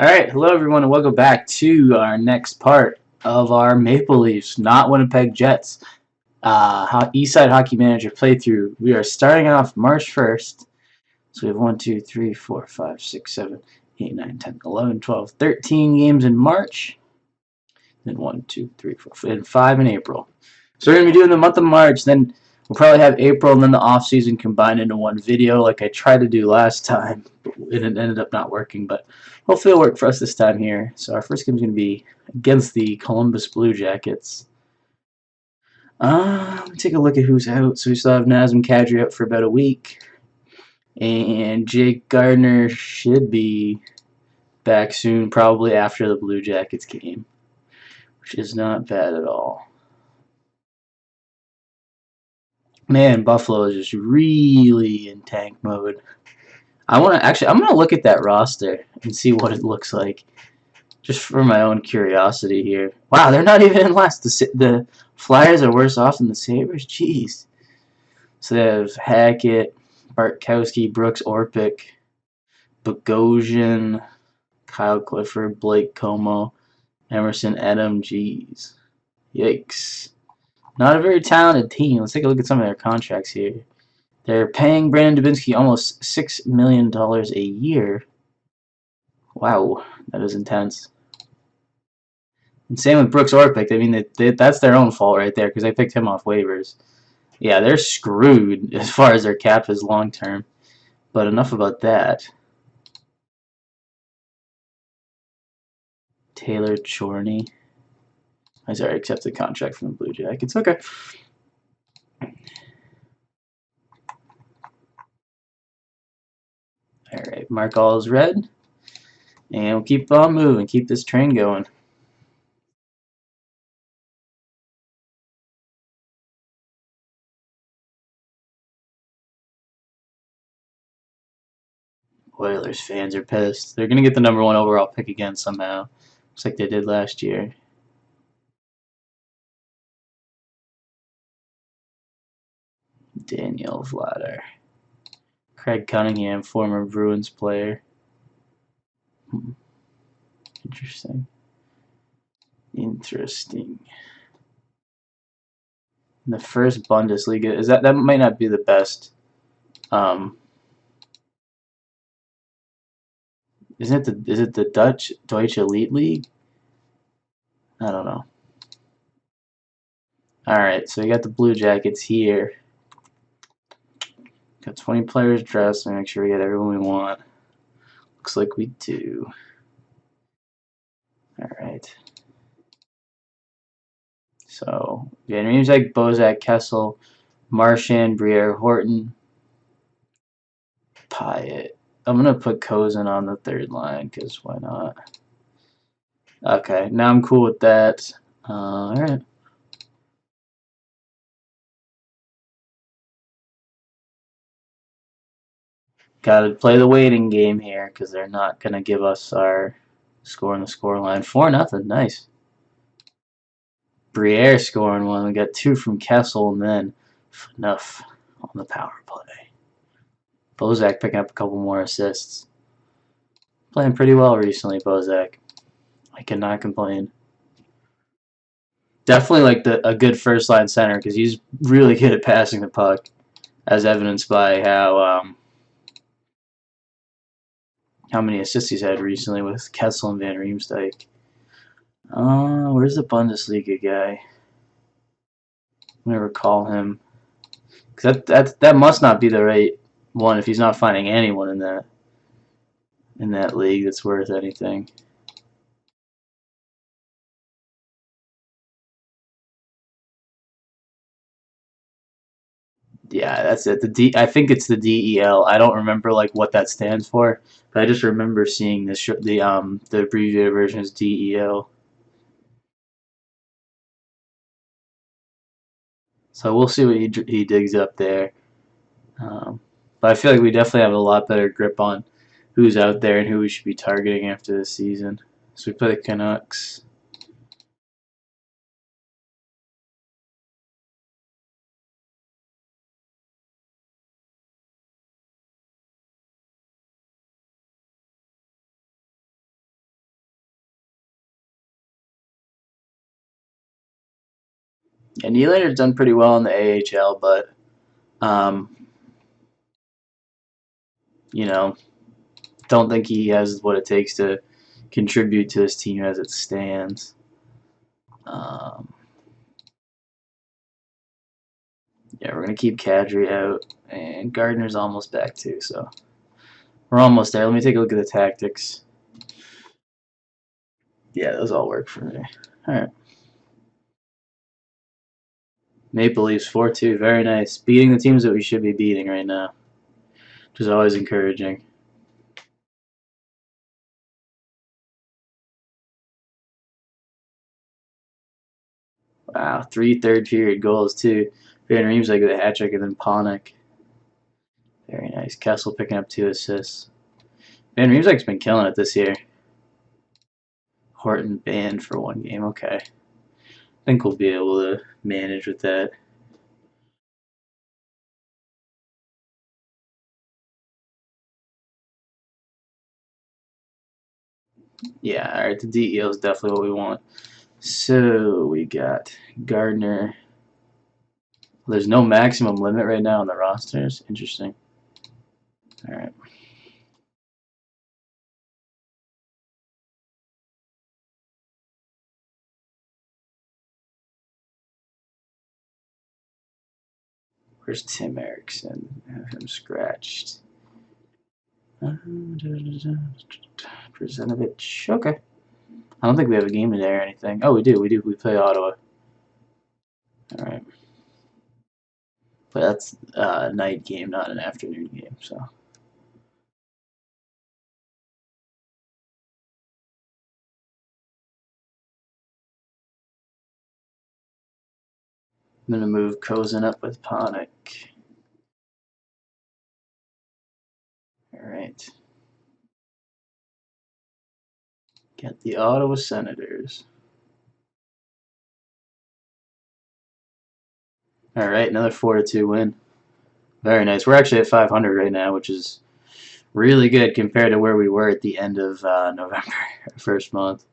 Alright, hello everyone and welcome back to our next part of our Maple Leafs, not Winnipeg Jets, Eastside Hockey Manager playthrough. We are starting off March 1st, so we have 1, 2, 3, 4, 5, 6, 7, 8, 9, 10, 11, 12, 13 games in March, then 1, 2, 3, 4, and 5 in April. So we're going to be doing the month of March, then we'll probably have April and then the off season combined into one video like I tried to do last time, but it ended up not working, but hopefully it'll work for us this time here. So our first game is going to be against the Columbus Blue Jackets. Let me take a look at who's out. So we still have Nazem Kadri out for about a week, and Jake Gardner should be back soon, probably after the Blue Jackets game, which is not bad at all. Man, Buffalo is just really in tank mode. I'm gonna look at that roster and see what it looks like, just for my own curiosity here. Wow, they're not even in last. The Flyers are worse off than the Sabres. Jeez. So they have Hackett, Bartkowski, Brooks Orpik, Bogosian, Kyle Clifford, Blake Como, Emerson Edom. Jeez. Yikes. Not a very talented team. Let's take a look at some of their contracts here. They're paying Brandon Dubinsky almost $6 million a year. Wow, that is intense. And same with Brooks Orpik. I mean, that's their own fault right there because they picked him off waivers. Yeah, they're screwed as far as their cap is long term. But enough about that. Taylor Chorney. He's already accepted contract from the Blue Jackets. Okay. Alright, mark all as red. And we'll keep on moving. Keep this train going. Oilers fans are pissed. They're going to get the #1 overall pick again somehow. Just like they did last year. Daniel Vladar. Craig Cunningham, former Bruins player. Interesting. Interesting. In the first Bundesliga, that might not be the best. Is it the Deutsche Elite League? I don't know. Alright, so we got the Blue Jackets here. Got 20 players dressed, and make sure we get everyone we want. Looks like we do. Alright. So, yeah, names like Bozak, Kessel, Marchand, Briere, Horton, Pyatt. I'm going to put Kozin on the third line, because why not? Okay, now I'm cool with that. Alright. Gotta play the waiting game here, because they're not going to give us our score on the score line. 4-0, nice. Briere scoring one. We got 2 from Kessel, and then enough on the power play. Bozak picking up a couple more assists. Playing pretty well recently, Bozak. I cannot complain. Definitely like a good first line center because he's really good at passing the puck, as evidenced by how many assists he's had recently with Kessel and Van Riemsdyk. Where's the Bundesliga guy? I'm gonna recall him. Cause that must not be the right one if he's not finding anyone in that league that's worth anything. Yeah, that's it. I think it's the DEL. I don't remember like what that stands for, but I just remember seeing the abbreviated version is DEL. So we'll see what he digs up there. But I feel like we definitely have a lot better grip on who's out there and who we should be targeting after this season. So we play the Canucks. And Nylander's done pretty well in the AHL, but um, you know, don't think he has what it takes to contribute to this team as it stands. Um, yeah, we're gonna keep Kadri out, and Gardner's almost back too, so we're almost there. Let me take a look at the tactics. Yeah, those all work for me. All right. Maple Leafs 4-2, very nice. Beating the teams that we should be beating right now, which is always encouraging. Wow, 3 third period goals too. Van Riemsdyk with a hat trick and then Panik. Very nice. Kessel picking up 2 assists. Van Riemsdyk's been killing it this year. Horton banned for 1 game. Okay. I think we'll be able to manage with that. Yeah, alright, the DEL is definitely what we want. So we got Gardner. There's no maximum limit right now on the rosters. Interesting. Alright. Where's Tim Erickson? Have him scratched. Presentovich. Okay. I don't think we have a game today or anything. Oh, we do. We do. We play Ottawa. All right. But that's a night game, not an afternoon game. So I'm gonna move Kozin up with Panik. All right. Get the Ottawa Senators. All right, another 4-2 win. Very nice. We're actually at 500 right now, which is really good compared to where we were at the end of November, first month.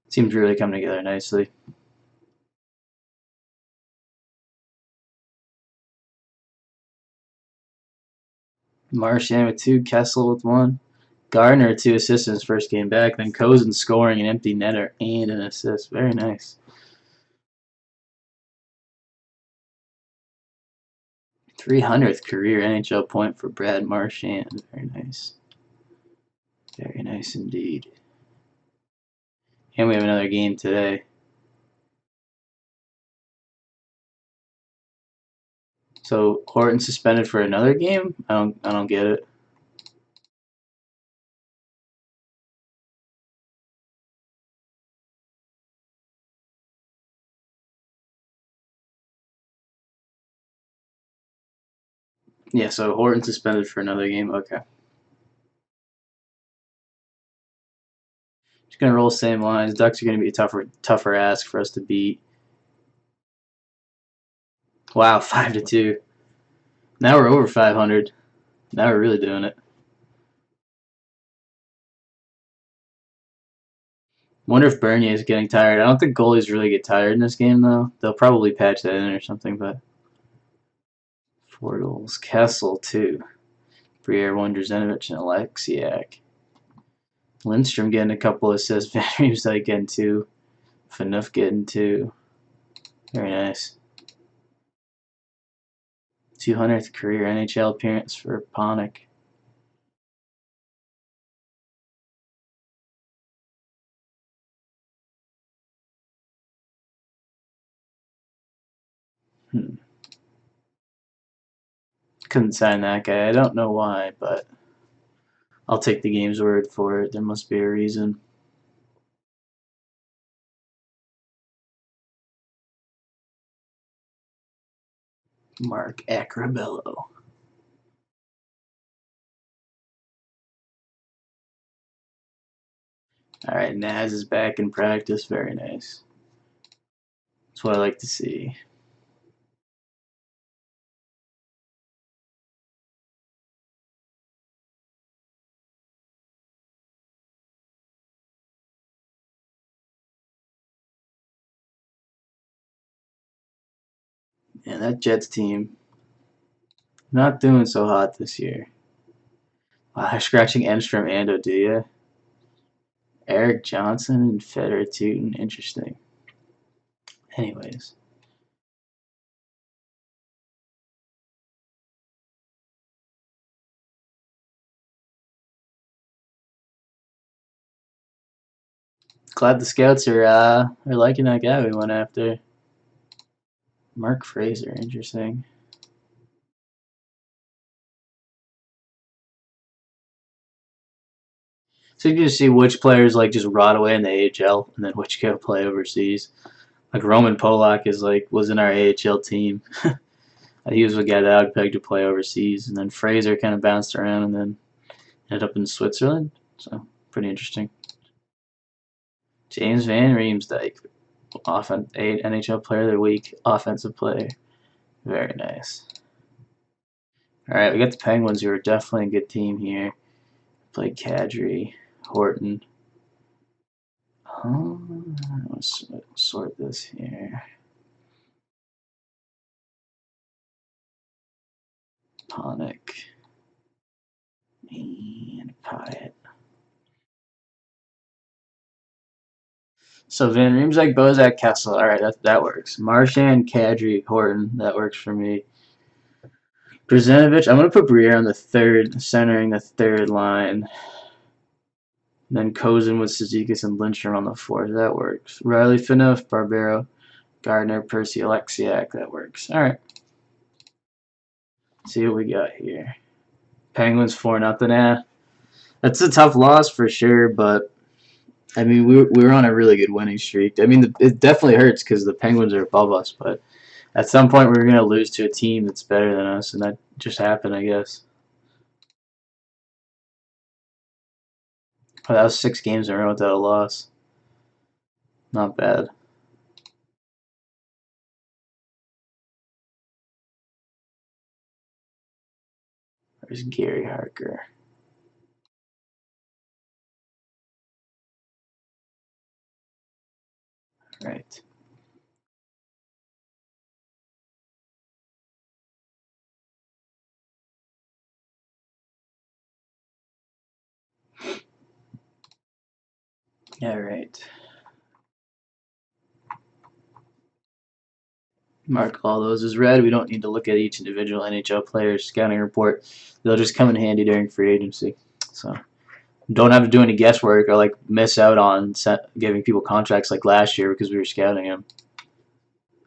Seems really come together nicely. Marchand with 2, Kessel with 1. Gardner 2 assists in his first game back. Then Kozin scoring an empty netter and an assist. Very nice. 300th career NHL point for Brad Marchand. Very nice. Very nice indeed. And we have another game today. So Horton suspended for another game? I don't get it. Yeah, so Horton suspended for another game. Okay. Just gonna roll same lines. Ducks are gonna be a tougher ask for us to beat. Wow, 5-2. Now we're over 500. Now we're really doing it. Wonder if Bernier is getting tired. I don't think goalies really get tired in this game though. They'll probably patch that in or something, but 4 goals. Kessel 2. Briere, Wondrzewicz, and Alexiak. Lindstrom getting a couple assists. Van Riemsdyk getting 2. Phaneuf getting 2. Very nice. 200th career NHL appearance for Panik. Couldn't sign that guy. I don't know why, but I'll take the game's word for it. There must be a reason. Mark Acrabello. Alright, Naz is back in practice. Very nice. That's what I like to see. Yeah, that Jets team not doing so hot this year. Wow, scratching Enstrom and Odia. Eric Johnson and Federer Tootin. Interesting. Anyways. Glad the scouts are liking that guy we went after. Mark Fraser, interesting. So you can just see which players like just rot away in the AHL and then which go play overseas. Like Roman Polak is like was in our AHL team. He was a guy that I would peg to play overseas, and then Fraser kind of bounced around and then ended up in Switzerland. So pretty interesting. James Van Riemsdyk, NHL Player of the Week, offensive player. Very nice. All right, we got the Penguins, who are definitely a good team here. Played Kadri, Horton. Let's sort this here. Ponick and Pyatt. So Van Riemsdyk, Bozak, Kessel. All right, that works. Marchand, Kadri, Horton. That works for me. Brzezinevich, I'm going to put Briere on the third, centering the third line. And then Kozin with Cizikas and Lindstrom on the fourth. That works. Riley Phaneuf, Barbero, Gardner, Percy, Alexiak. That works. All right. See what we got here. Penguins 4-0. That's a tough loss for sure, but I mean we were on a really good winning streak. I mean it definitely hurts because the Penguins are above us, but at some point we're gonna lose to a team that's better than us, and that just happened, I guess. Oh, that was 6 games in a row without a loss. Not bad. There's Gary Harker. Right. Yeah, right. Mark all those as red. We don't need to look at each individual NHL player's scouting report. They'll just come in handy during free agency. So don't have to do any guesswork or like miss out on giving people contracts like last year because we were scouting them.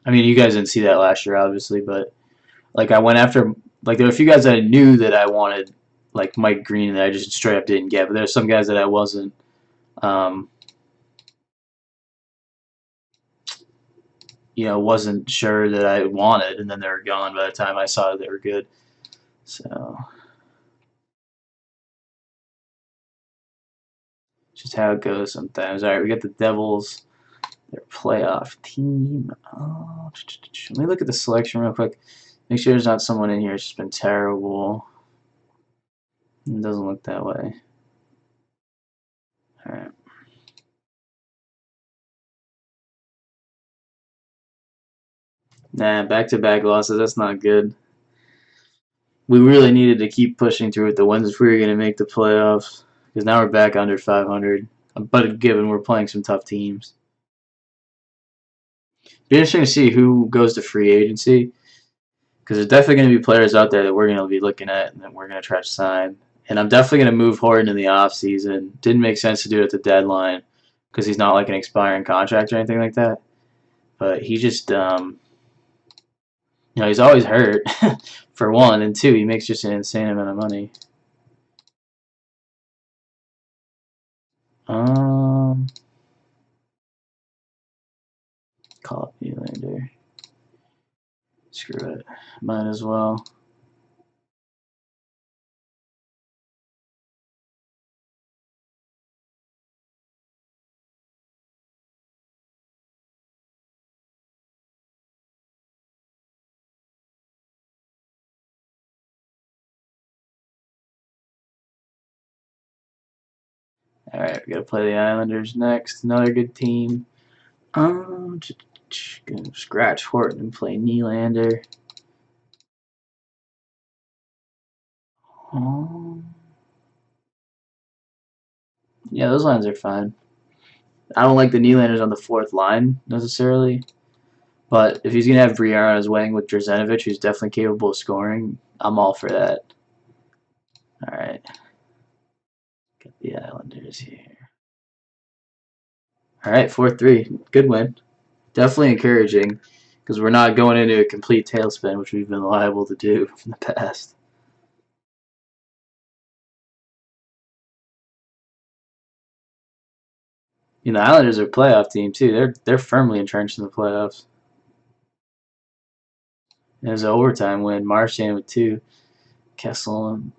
I mean, you guys didn't see that last year, obviously, but like I went after like there were a few guys that I knew that I wanted, like Mike Green, that I just straight up didn't get. But there's some guys that I wasn't. Um, wasn't sure that I wanted, and then they were gone by the time I saw that they were good. So just how it goes sometimes. All right, we got the Devils, their playoff team. Let me look at the selection real quick. Make sure there's not someone in here who's just been terrible. It doesn't look that way. All right. Nah, back-to-back losses. That's not good. We really needed to keep pushing through with the wins if we were going to make the playoffs. Because now we're back under 500. But given we're playing some tough teams. Be interesting to see who goes to free agency. Because there's definitely going to be players out there that we're going to be looking at and that we're going to try to sign. And I'm definitely going to move Horton in the offseason. Didn't make sense to do it at the deadline because he's not like an expiring contract or anything like that. But he just, he's always hurt, for one. And two, he makes just an insane amount of money. Call up Nylander. Screw it. Might as well. Alright, we gotta play the Islanders next. Another good team. Gonna scratch Horton and play Nylander. Yeah, those lines are fine. I don't like the Nylanders on the fourth line necessarily, but if he's gonna have Briere on his wing with Drazenovich, who's definitely capable of scoring, I'm all for that. All right, get the Islanders here. All right, 4-3, good win. Definitely encouraging because we're not going into a complete tailspin, which we've been liable to do in the past. You know, the Islanders are a playoff team too. They're firmly entrenched in the playoffs. There's an overtime win. Marchand with 2, Kessel and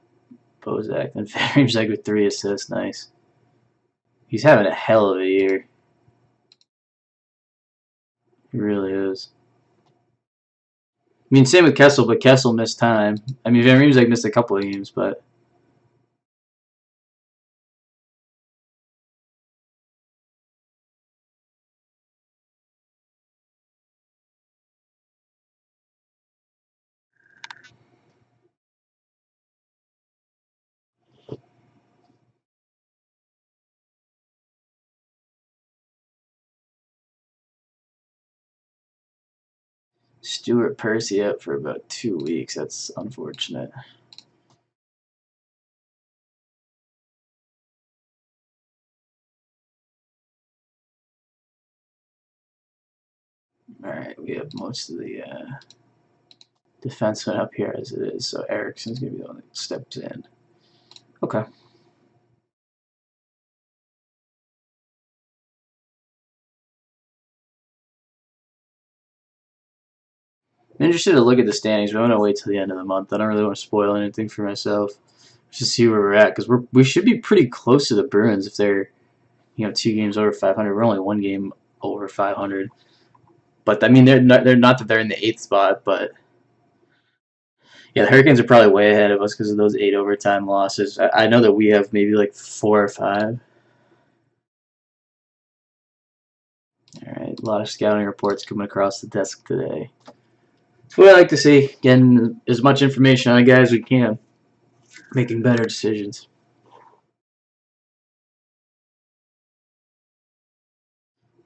Bozak, and Farimzek with 3 assists. Nice. He's having a hell of a year. He really is. I mean, same with Kessel, but Kessel missed time. I mean, Van Riemsdyk missed a couple of games, but Stuart Percy out for about 2 weeks. That's unfortunate. All right, we have most of the defensemen up here as it is, so Ericsson's gonna be the one that steps in. Okay. I'm interested to look at the standings, but I'm gonna wait till the end of the month. I don't really want to spoil anything for myself. Just see where we're at, because we should be pretty close to the Bruins if they're 2 games over 500. We're only 1 game over 500. But I mean, they're not that they're in the 8th spot, but yeah, the Hurricanes are probably way ahead of us because of those 8 overtime losses. I know that we have maybe like 4 or 5. All right, a lot of scouting reports coming across the desk today. That's what I like to see, getting as much information on a guy as we can, making better decisions.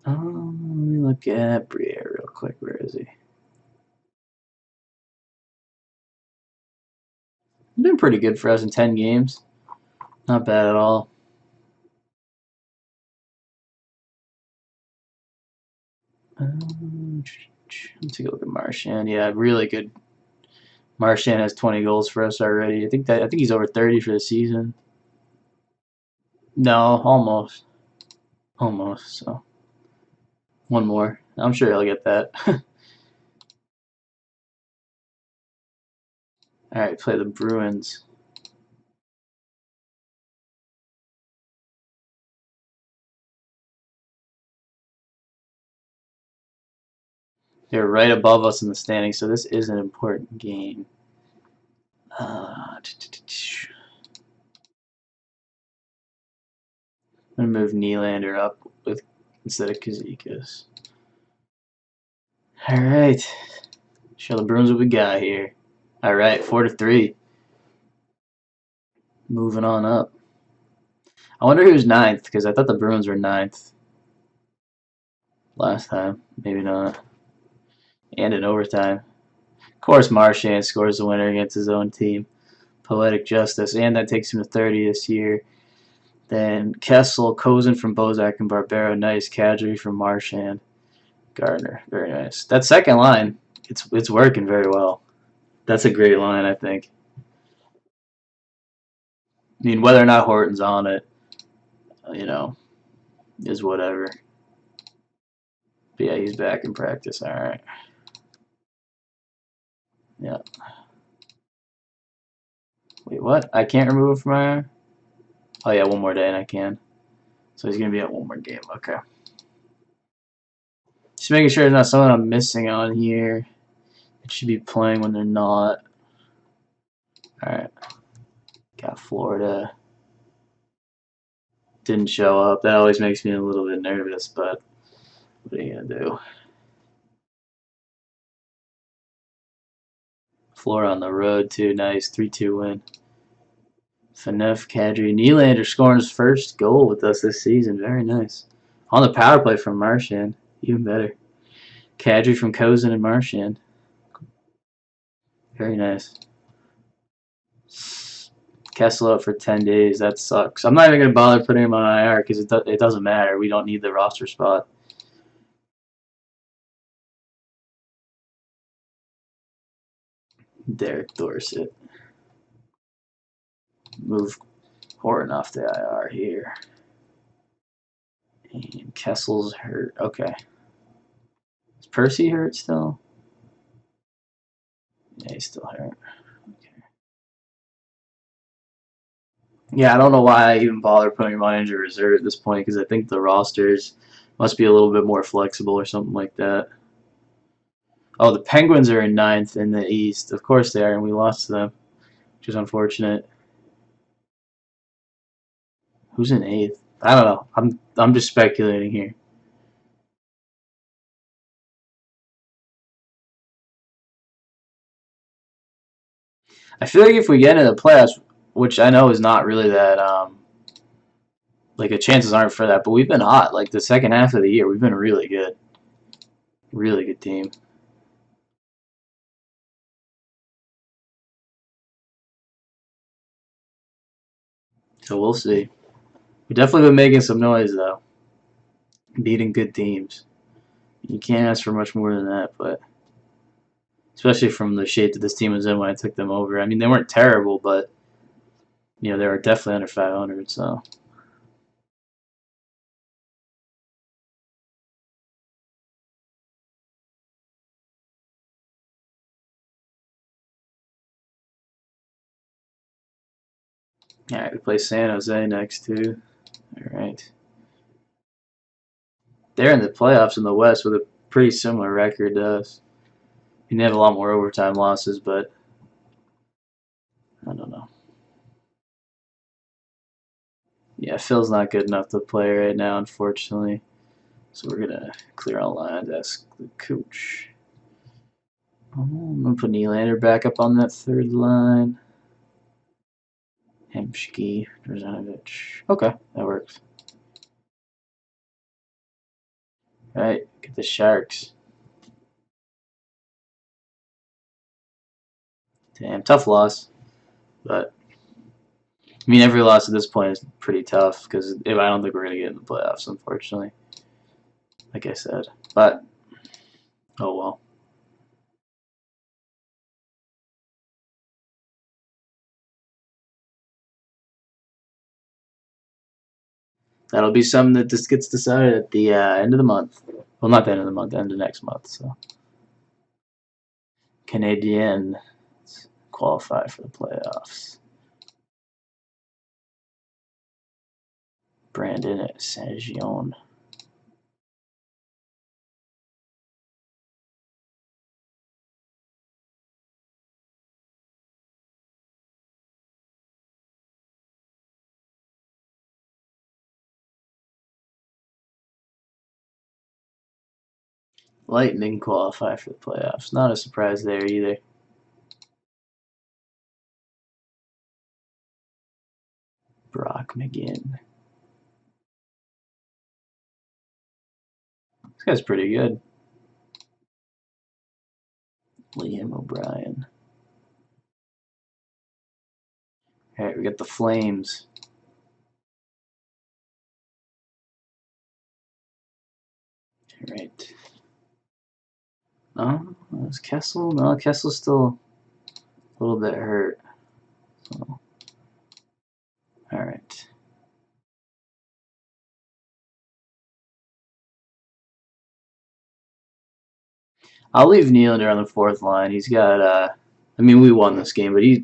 Let me look at Briere real quick. Where is he? He's been pretty good for us in 10 games. Not bad at all. Let's take a look at Marchand. Yeah, really good. Marchand has 20 goals for us already. I think he's over 30 for the season. No, almost. Almost. So one more. I'm sure he'll get that. All right, play the Bruins. They're right above us in the standings, so this is an important game. I'm gonna move Nylander up with instead of Kazikas. All right, show the Bruins what we got here. All right, 4-3. Moving on up. I wonder who's 9th because I thought the Bruins were 9th last time. Maybe not. And in overtime. Of course, Marchand scores the winner against his own team. Poetic justice, and that takes him to 30 this year. Then Kessel, Kozin from Bozak and Barbero. Nice. Kadri from Marchand. Gardner. Very nice. That second line, it's working very well. That's a great line, I think. I mean, whether or not Horton's on it, is whatever. But yeah, he's back in practice. All right. Yeah. Wait, what? I can't remove him from my... Oh, yeah, one more day and I can. So he's going to be at one more game. Okay. Just making sure there's not someone I'm missing on here. It should be playing when they're not. Alright. Got Florida. Didn't show up. That always makes me a little bit nervous, but what are you going to do? Flora on the road too. Nice 3-2 win. Fanef, Kadri, Nylander scoring his first goal with us this season. Very nice. On the power play from Marchand. Even better. Kadri from Kozin and Marchand. Very nice. Kessel out for 10 days. That sucks. I'm not even going to bother putting him on IR because it doesn't matter. We don't need the roster spot. Derek Dorsett. Move Horton off the IR here. And Kessel's hurt. Okay. Is Percy hurt still? Yeah, he's still hurt. Okay. Yeah, I don't know why I even bother putting him on injured reserve at this point because I think the rosters must be a little bit more flexible or something like that. Oh, the Penguins are in 9th in the East. Of course they are, and we lost to them, which is unfortunate. Who's in 8th? I don't know. I'm just speculating here. I feel like if we get into the playoffs, which I know is not really that like the chances aren't for that, but we've been hot. Like the second half of the year, we've been really good. Really good team. So we'll see. We've definitely been making some noise though. Beating good teams. You can't ask for much more than that, but especially from the shape that this team was in when I took them over. I mean, they weren't terrible, but you know, they were definitely under 500, so alright, we play San Jose next too. Alright. They're in the playoffs in the West with a pretty similar record to us. You have a lot more overtime losses, but I don't know. Yeah, Phil's not good enough to play right now, unfortunately. So we're gonna clear all lines, ask the coach. I'm gonna put Nylander back up on that third line. Hemsky, Drzanovich. Okay, that works. Alright, get the Sharks. Damn, tough loss. But, I mean, every loss at this point is pretty tough because I don't think we're going to get in the playoffs, unfortunately. Like I said. But, oh well. That'll be something that just gets decided at the end of the month. Well, not the end of the month, the end of next month. So, Canadiens qualify for the playoffs. Brandon at Saint-Jean. Lightning qualify for the playoffs. Not a surprise there either. Brock McGinn. This guy's pretty good. Liam O'Brien. Alright, we got the Flames. Alright. No, is Kessel? No, Kessel's still a little bit hurt. So, alright. I'll leave Nylander on the fourth line. He's got, I mean, we won this game, but I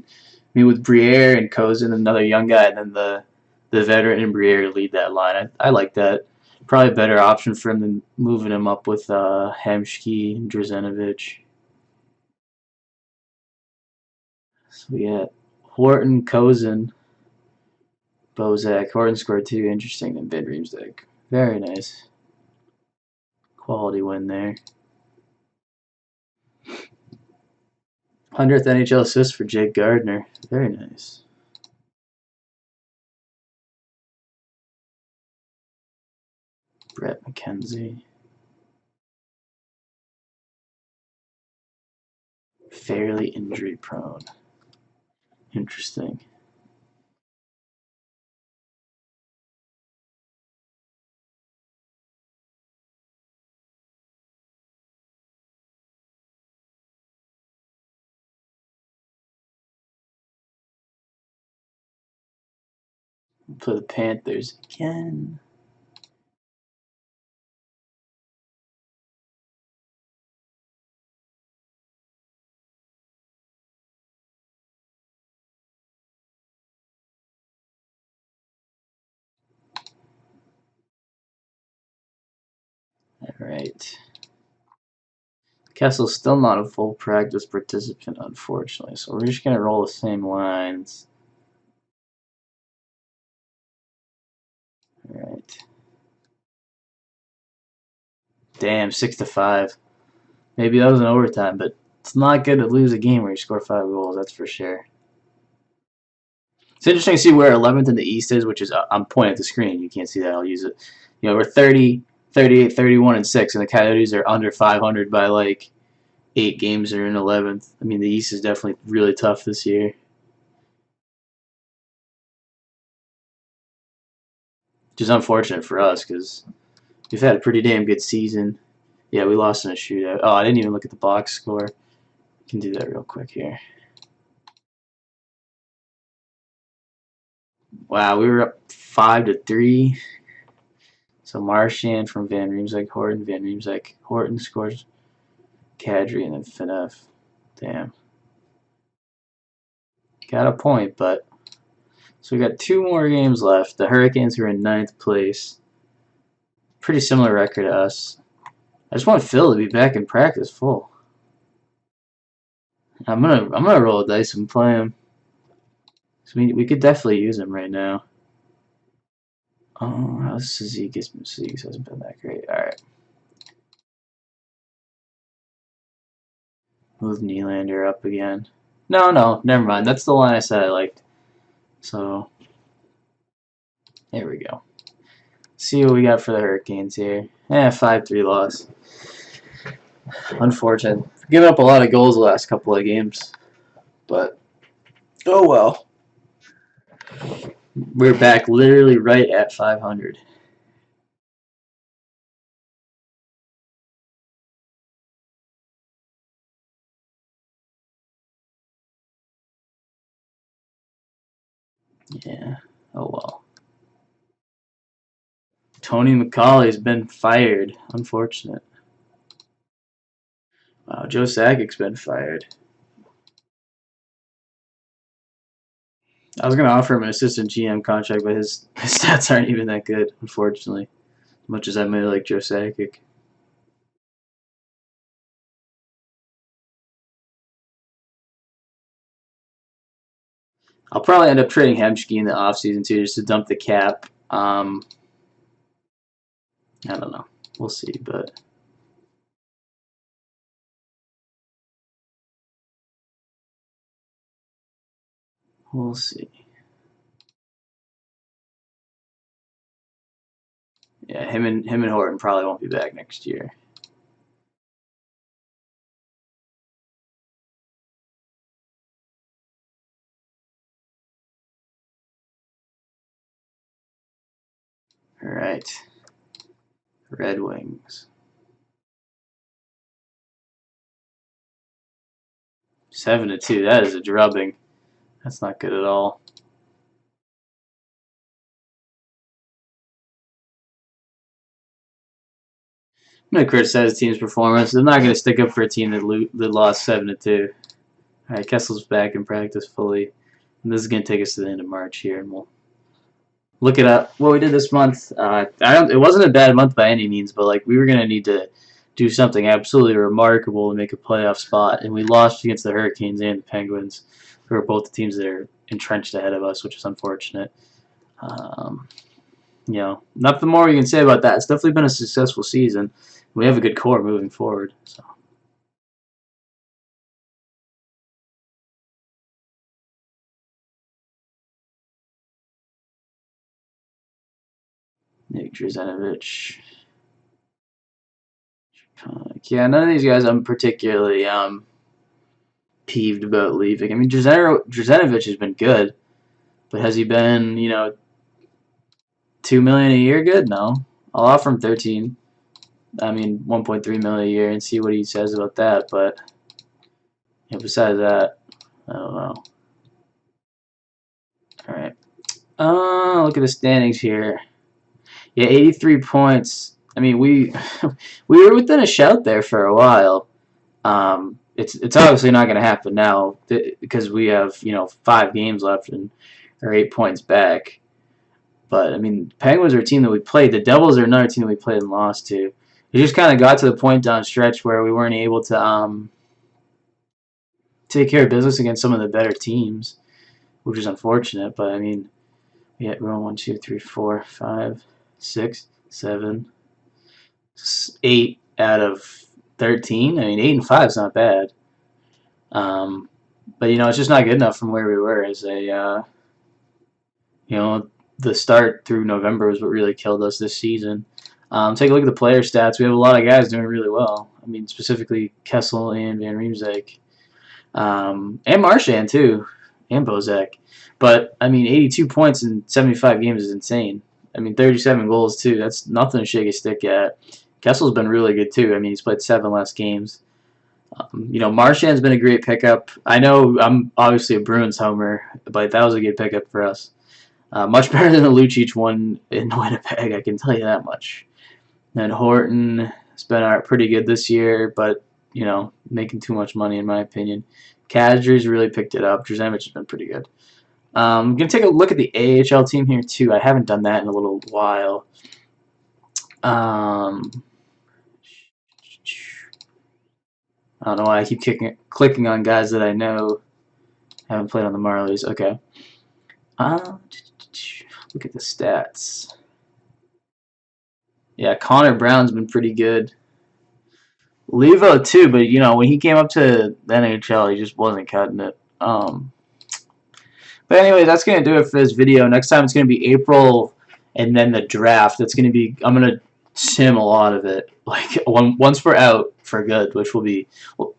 mean, with Briere and Kozin, another young guy, and then the veteran and Briere lead that line. I like that. Probably a better option for him than moving him up with Hemsky and Drzanovich. So we got Horton, Kozin, Bozak. Horton scored 2. Interesting. And Ben Riemsdyk. Very nice. Quality win there. 100th NHL assist for Jake Gardner. Very nice. Brett McKenzie. Fairly injury prone. Interesting. For the Panthers again. Alright. Kessel's still not a full practice participant, unfortunately, so we're just going to roll the same lines. Alright. Damn, 6-5. Maybe that was an overtime, but it's not good to lose a game where you score 5 goals, that's for sure. It's interesting to see where 11th in the East is, which is, I'm pointing at the screen. You can't see that. I'll use it. You know, we're 30, 38, 31, and 6, and the Coyotes are under 500 by like 8 games. They're in 11th. I mean, the East is definitely really tough this year. Which is unfortunate for us because we've had a pretty damn good season. Yeah, we lost in a shootout. Oh, I didn't even look at the box score. I can do that real quick here. Wow, we were up 5-3. So Marchand from Van Riemsdyk, Horton, Van Riemsdyk, Horton scores, Kadri, and then Phaneuf. Damn. Got a point, but so we got 2 more games left. The Hurricanes are in 9th place. Pretty similar record to us. I just want Phil to be back in practice full. I'm gonna roll a dice and play him. So we could definitely use him right now. Oh, how's Cizikas? Cizikas hasn't been that great. Alright. Move Nylander up again. No, never mind. That's the line I said I liked. So, there we go. See what we got for the Hurricanes here. 5-3 loss. Unfortunate. Giving up a lot of goals the last couple of games. But, oh well. We're back literally right at 500. Yeah, oh well. Tony McCauley's been fired. Unfortunate. Wow, Joe Sakic's been fired. I was going to offer him an assistant GM contract, but his stats aren't even that good, unfortunately. As much as I may like Joe Sakic. I'll probably end up trading Hemsky in the offseason too, just to dump the cap. I don't know. We'll see, but we'll see. Yeah, him and Horton probably won't be back next year. All right. Red Wings. 7-2. That is a drubbing. That's not good at all. I'm gonna criticize the team's performance. They're not gonna stick up for a team that lost 7-2. All right, Kessel's back in practice fully, and this is gonna take us to the end of March here, and we'll look it up. What we did this month, it wasn't a bad month by any means, but like we were gonna need to do something absolutely remarkable to make a playoff spot, and we lost against the Hurricanes and the Penguins, who are both the teams that are entrenched ahead of us, which is unfortunate. You know, nothing more we can say about that. It's definitely been a successful season. We have a good core moving forward. So. Nick Drzenovich. Yeah, none of these guys I'm particularly peeved about leaving. I mean, Drzenovich has been good, but has he been, you know, $2 million a year good? No. I'll offer him 13. I mean, 1.3 million a year and see what he says about that. But yeah, besides that, I don't know. All right. Look at the standings here. Yeah, 83 points. I mean, we we were within a shout there for a while. It's obviously not going to happen now because we have, you know, 5 games left and are 8 points back. But I mean, Penguins are a team that we played. The Devils are another team that we played and lost to. It just kind of got to the point down stretch where we weren't able to take care of business against some of the better teams, which is unfortunate. But I mean, we're on 1, 2, 3, 4, 5, 6, 7, 8 out of 13. I mean, 8 and 5 is not bad. But you know, it's just not good enough from where we were as a you know, the start through November was what really killed us this season. Take a look at the player stats. We have a lot of guys doing really well. I mean, specifically Kessel and Van Riemsdyk. And Marchand, too. And Bozak. But, I mean, 82 points in 75 games is insane. I mean, 37 goals, too. That's nothing to shake a stick at. Kessel's been really good, too. I mean, he's played 7 less games. You know, Marchand's been a great pickup. I know I'm obviously a Bruins homer, but that was a good pickup for us. Much better than the Lucic one in Winnipeg, I can tell you that much. And Horton has been pretty good this year, but, you know, making too much money in my opinion. Kadri's really picked it up. Drzenovich has been pretty good. I'm going to take a look at the AHL team here, too. I haven't done that in a little while. I don't know why I keep clicking on guys that I know haven't played on the Marlies. Okay. Look at the stats. Yeah, Connor Brown's been pretty good. Levo too, but you know when he came up to the NHL, he just wasn't cutting it. But anyway, that's gonna do it for this video. Next time it's gonna be April, and then the draft. That's gonna be I'm gonna sim a lot of it, like once we're out for good, which will be.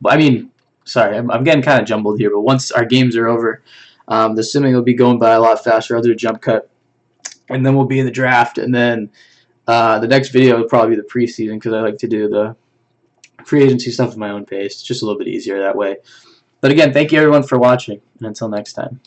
I mean, sorry, I'm getting kind of jumbled here, but once our games are over, the simming will be going by a lot faster. I'll do a jump cut, and then we'll be in the draft, and then the next video will probably be the preseason because I like to do the free agency stuff at my own pace. It's just a little bit easier that way. But again, thank you everyone for watching, and until next time.